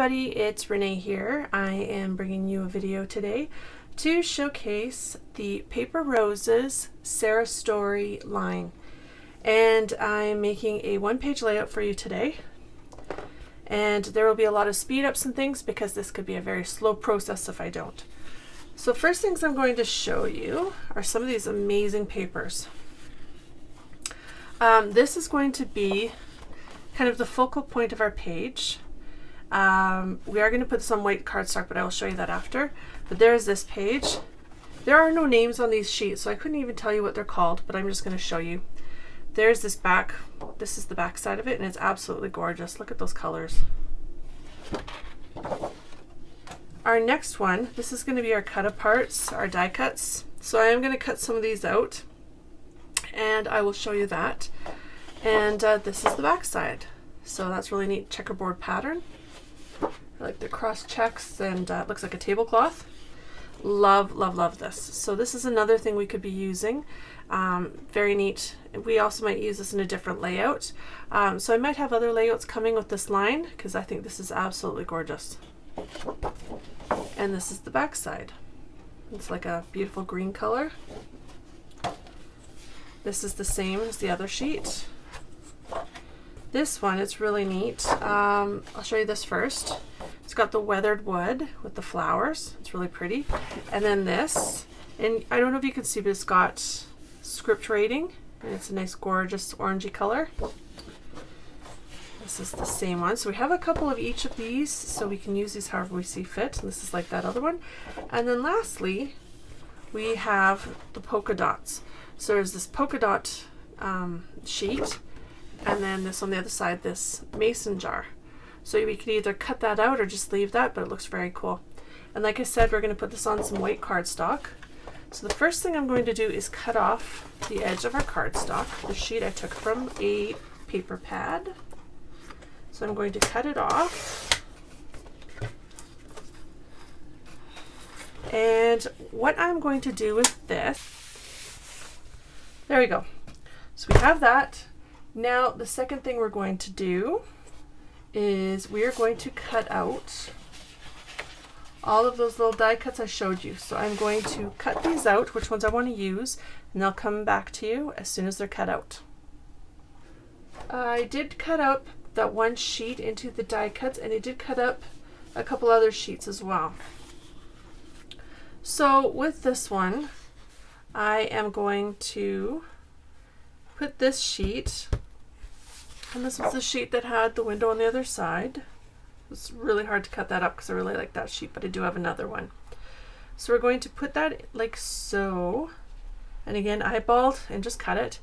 everybody, it's Renee here. I am bringing you a video today to showcase the Paper Roses Sarah Story line. And I'm making a one-page layout for you today. And there will be a lot of speed ups and things because this could be a very slow process if I don't. So first things I'm going to show you are some of these amazing papers. This is going to be kind of the focal point of our page. We are going to put some white cardstock, but I will show you that after. But there's this page. There are no names on these sheets, so I couldn't even tell you what they're called, but I'm just going to show you. There's this back. This is the back side of it, and it's absolutely gorgeous. Look at those colors. Our next one, this is going to be our cut aparts, our die cuts. So I am going to cut some of these out, and I will show you that. And this is the back side. So that's really neat checkerboard pattern. I like the cross checks, and it looks like a tablecloth. Love, love, love this. So this is another thing we could be using. Very neat. We also might use this in a different layout. So I might have other layouts coming with this line because I think this is absolutely gorgeous. And this is the back side. It's like a beautiful green color. This is the same as the other sheet. This one, it's really neat. I'll show you this first. It's got the weathered wood with the flowers. It's really pretty. And then this, and I don't know if you can see, but it's got script rating, and it's a nice gorgeous orangey color. This is the same one. So we have a couple of each of these, so we can use these however we see fit. And this is like that other one. And then lastly, we have the polka dots. So there's this polka dot sheet, and then this on the other side, this mason jar. So we could either cut that out or just leave that, but it looks very cool. And like I said, we're going to put this on some white cardstock. So the first thing I'm going to do is cut off the edge of our cardstock. The sheet I took from a paper pad. So I'm going to cut it off. And what I'm going to do with this, there we go. So we have that. Now the second thing we're going to do is we are going to cut out all of those little die cuts I showed you. So I'm going to cut these out, which ones I want to use, and they'll come back to you as soon as they're cut out. I did cut up that one sheet into the die cuts, and I did cut up a couple other sheets as well. So with this one, I am going to put this sheet, and this was the sheet that had the window on the other side. It's really hard to cut that up because I really like that sheet, but I do have another one. So we're going to put that like so, and again eyeballed and just cut it.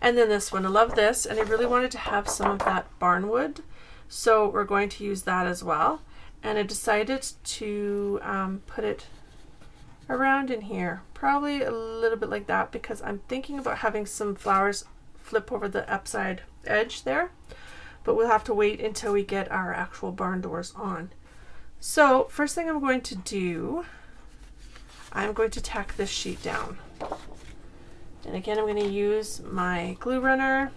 And then this one, I love this, and I really wanted to have some of that barnwood, so we're going to use that as well. And I decided to put it around in here, probably a little bit like that, because I'm thinking about having some flowers flip over the upside edge there, but we'll have to wait until we get our actual barn doors on. So first thing I'm going to do, I'm going to tack this sheet down. And again, I'm going to use my glue runner,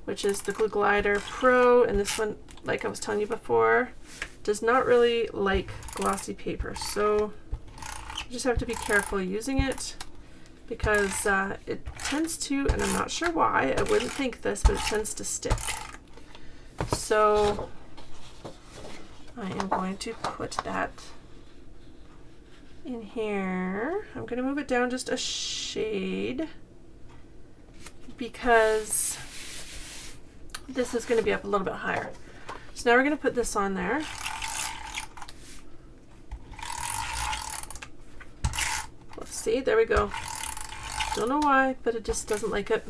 which is the Glue Glider Pro, and this one, like I was telling you before, does not really like glossy paper, so you just have to be careful using it because it tends to, and I'm not sure why, I wouldn't think this, but it tends to stick. So I am going to put that in here. I'm going to move it down just a shade because this is going to be up a little bit higher. So now we're going to put this on there. Let's see, there we go. Don't know why, but it just doesn't like it.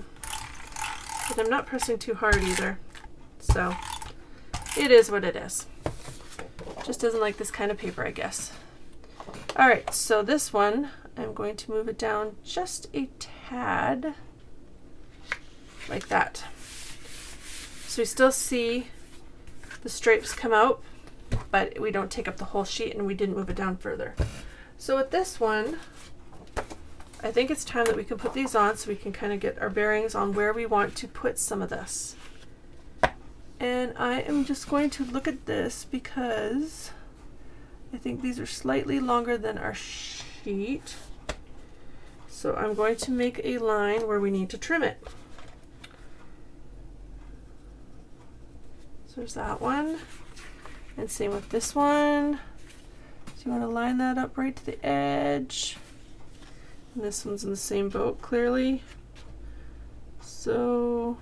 But I'm not pressing too hard either. So it is what it is. Just doesn't like this kind of paper, I guess. All right, so this one, I'm going to move it down just a tad, like that. So we still see the stripes come out, but we don't take up the whole sheet, and we didn't move it down further. So with this one, I think it's time that we can put these on so we can kind of get our bearings on where we want to put some of this. And I am just going to look at this because I think these are slightly longer than our sheet. So I'm going to make a line where we need to trim it. So there's that one. And same with this one. So you want to line that up right to the edge. And this one's in the same boat, clearly. So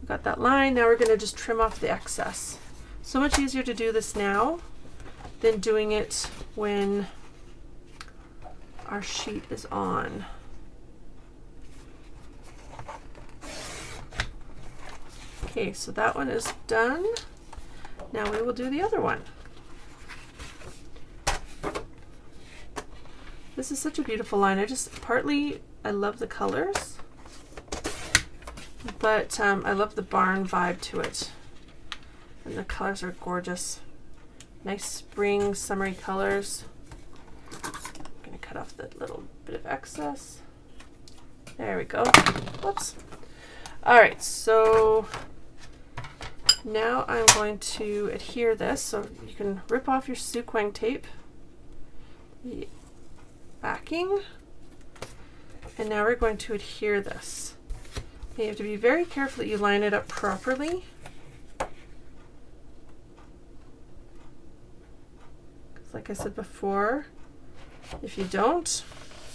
we got that line. Now we're going to just trim off the excess. So much easier to do this now than doing it when our sheet is on. Okay, so that one is done. Now we will do the other one. This is such a beautiful line. I love the colors, but I love the barn vibe to it. And the colors are gorgeous. Nice spring, summery colors. I'm gonna cut off the little bit of excess. There we go. Whoops. All right, so now I'm going to adhere this. So you can rip off your Suquang tape, the backing, and now we're going to adhere this. You have to be very careful that you line it up properly. Like I said before, if you don't,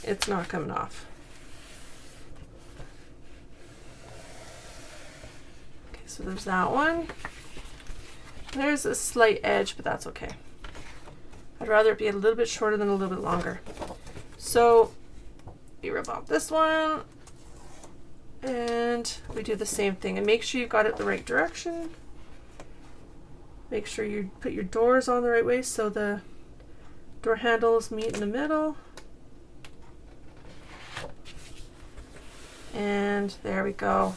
it's not coming off. Okay, so there's that one. There's a slight edge, but that's okay. I'd rather it be a little bit shorter than a little bit longer. So you rip off this one, and we do the same thing. And make sure you've got it the right direction. Make sure you put your doors on the right way so the door handles meet in the middle. And there we go.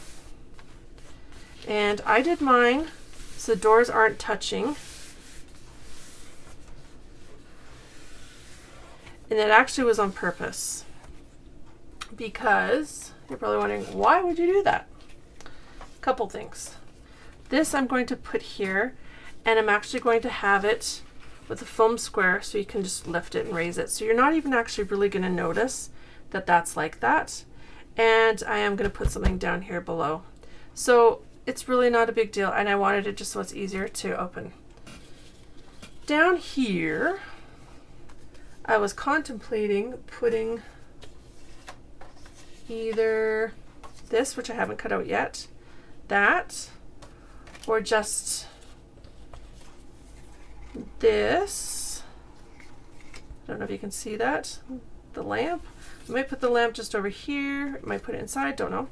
And I did mine so the doors aren't touching. And it actually was on purpose, because you're probably wondering, why would you do that? A couple things. This I'm going to put here, and I'm actually going to have it with a foam square so you can just lift it and raise it. So you're not even actually really going to notice that that's like that. And I am going to put something down here below. So it's really not a big deal, and I wanted it just so it's easier to open. Down here, I was contemplating putting either this, which I haven't cut out yet, that, or just this. I don't know if you can see that, the lamp. I might put the lamp just over here, I might put it inside, don't know.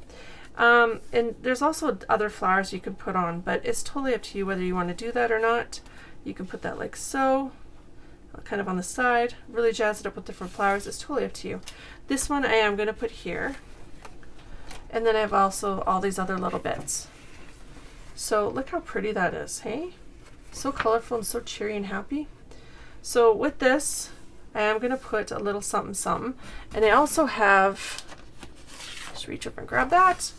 And there's also other flowers you can put on, but it's totally up to you whether you want to do that or not. You can put that like so, kind of on the side, really jazz it up with different flowers. It's totally up to you. This one I am going to put here, and then I have also all these other little bits. So look how pretty that is, hey? So colorful and so cheery and happy. So with this, I am going to put a little something something, and I also have, just reach up and grab that.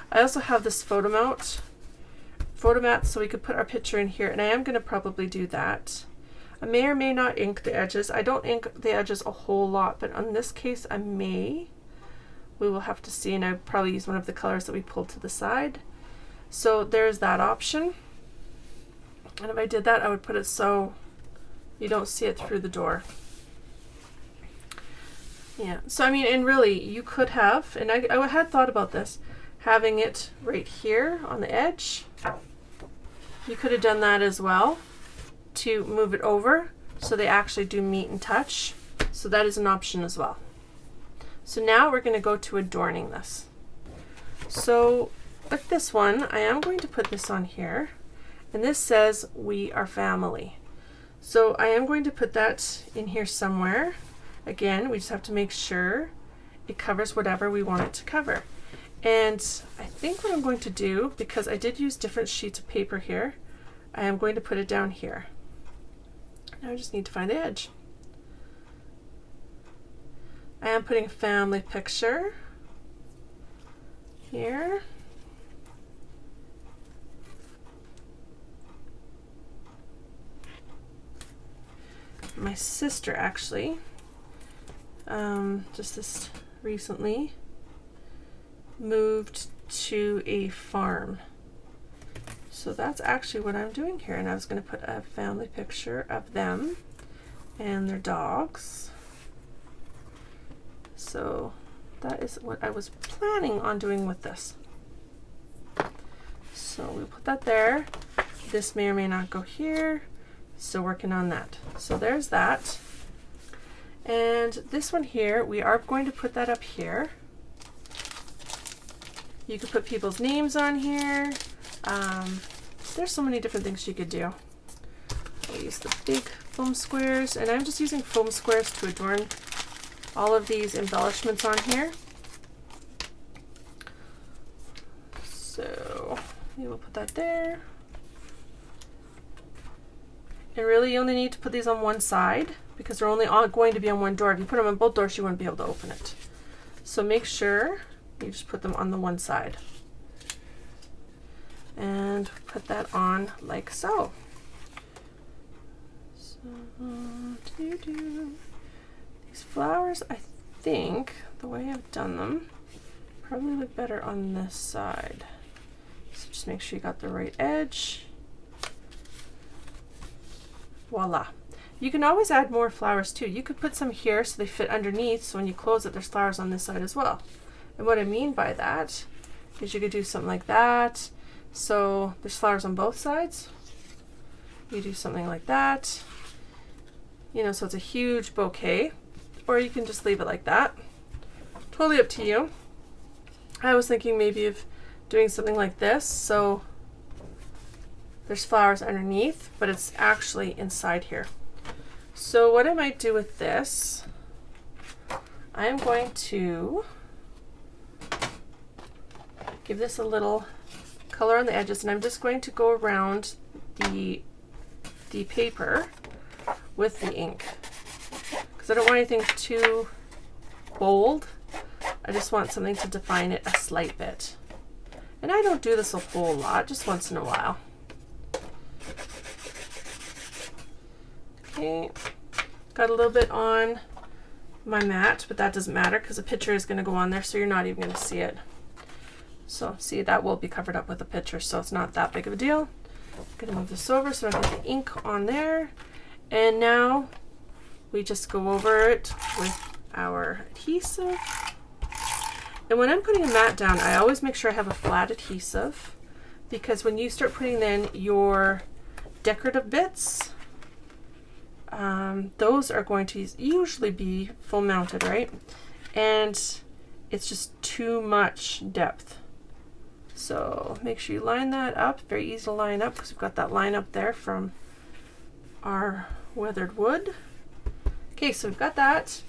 I also have this photo mat, so we could put our picture in here, and I am going to probably do that. I may or may not ink the edges. I don't ink the edges a whole lot, but in this case I may. We will have to see, and I would probably use one of the colors that we pulled to the side. So there's that option. And if I did that, I would put it so you don't see it through the door. Yeah, so I mean, and really you could have, and I had thought about this, having it right here on the edge. You could have done that as well, to move it over so they actually do meet and touch. So that is an option as well. So now we're going to go to adorning this. So with this one, I am going to put this on here, and this says "We Are Family." So I am going to put that in here somewhere. Again, we just have to make sure it covers whatever we want it to cover. And I think what I'm going to do, because I did use different sheets of paper here, I am going to put it down here. Now I just need to find the edge. I am putting a family picture here. my sister actually, just this recently, moved to a farm. So that's actually what I'm doing here, and I was going to put a family picture of them and their dogs. So that is what I was planning on doing with this. So we'll put that there. This may or may not go here. Still working on that. So there's that. And this one here, we are going to put that up here. You could put people's names on here. There's so many different things you could do. I'll use the big foam squares, and I'm just using foam squares to adorn all of these embellishments on here. So we will put that there. And really you only need to put these on one side because they're only all going to be on one door. If you put them on both doors, you wouldn't be able to open it. So make sure you just put them on the one side. And put that on like so. These flowers, I think, the way I've done them, probably look better on this side. So just make sure you got the right edge. Voila. You can always add more flowers too. You could put some here so they fit underneath, so when you close it, there's flowers on this side as well. And what I mean by that is you could do something like that. So there's flowers on both sides. You do something like that. You know, so it's a huge bouquet. Or you can just leave it like that. Totally up to you. I was thinking maybe of doing something like this. So there's flowers underneath, but it's actually inside here. So what I might do with this, I am going to give this a little color on the edges, and I'm just going to go around the paper with the ink because I don't want anything too bold. I just want something to define it a slight bit. And I don't do this a whole lot, just once in a while. Okay, got a little bit on my mat, but that doesn't matter because the picture is going to go on there, so you're not even going to see it. So see, that will be covered up with a picture, so it's not that big of a deal. I'm going to move this over so I get the ink on there. And now we just go over it with our adhesive. And when I'm putting a mat down, I always make sure I have a flat adhesive because when you start putting in your decorative bits, those are going to usually be full mounted, right? And it's just too much depth. So make sure you line that up. Very easy to line up because we've got that line up there from our weathered wood. Okay, so we've got that.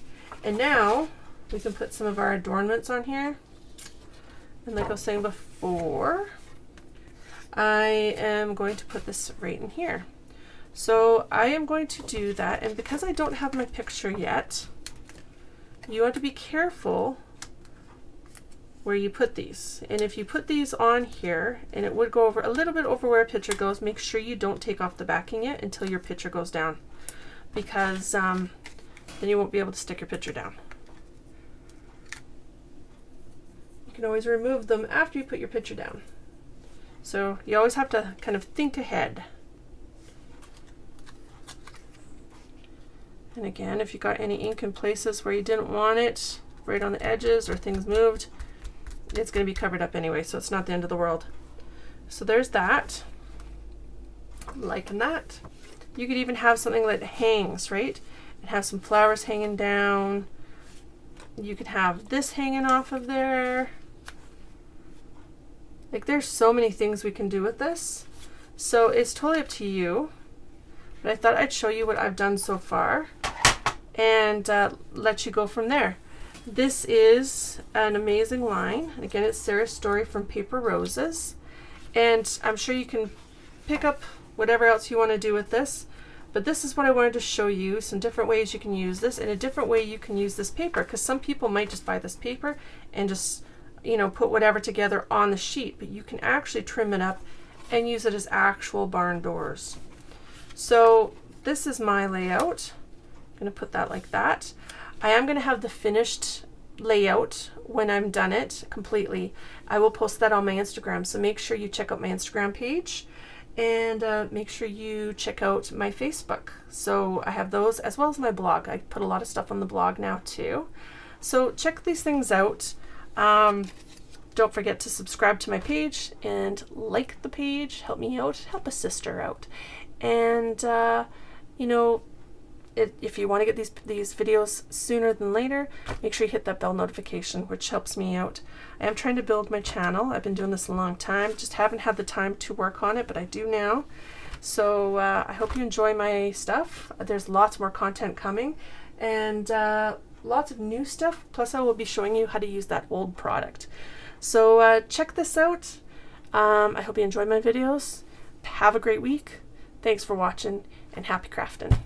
And now we can put some of our adornments on here. And like I was saying before, I am going to put this right in here. So I am going to do that, and because I don't have my picture yet, you want to be careful where you put these. And if you put these on here, and it would go over a little bit over where a picture goes, make sure you don't take off the backing yet until your picture goes down, because then you won't be able to stick your picture down. You can always remove them after you put your picture down. So you always have to kind of think ahead. And again, if you got any ink in places where you didn't want it, right on the edges or things moved, it's going to be covered up anyway, so it's not the end of the world. So there's that. Liking that. You could even have something that hangs, right? And have some flowers hanging down. You could have this hanging off of there. Like, there's so many things we can do with this. So it's totally up to you. But I thought I'd show you what I've done so far and let you go from there. This is an amazing line. Again, it's Sarah's Story from Paper Roses. And I'm sure you can pick up whatever else you want to do with this. But this is what I wanted to show you, some different ways you can use this and a different way you can use this paper. Because some people might just buy this paper and just, you know, put whatever together on the sheet. But you can actually trim it up and use it as actual barn doors. So this is my layout. going to put that like that. I am going to have the finished layout when I'm done it completely. I will post that on my Instagram, so make sure you check out my Instagram page, and make sure you check out my Facebook. So I have those as well as my blog. I put a lot of stuff on the blog now too. So check these things out. Don't forget to subscribe to my page and like the page. Help me out. Help a sister out. And you know, if you want to get these videos sooner than later, make sure you hit that bell notification, which helps me out. I am trying to build my channel. I've been doing this a long time, just haven't had the time to work on it, but I do now. So I hope you enjoy my stuff. There's lots more content coming, and lots of new stuff. Plus I will be showing you how to use that old product. So check this out. I hope you enjoy my videos. Have a great week. Thanks for watching, and happy crafting.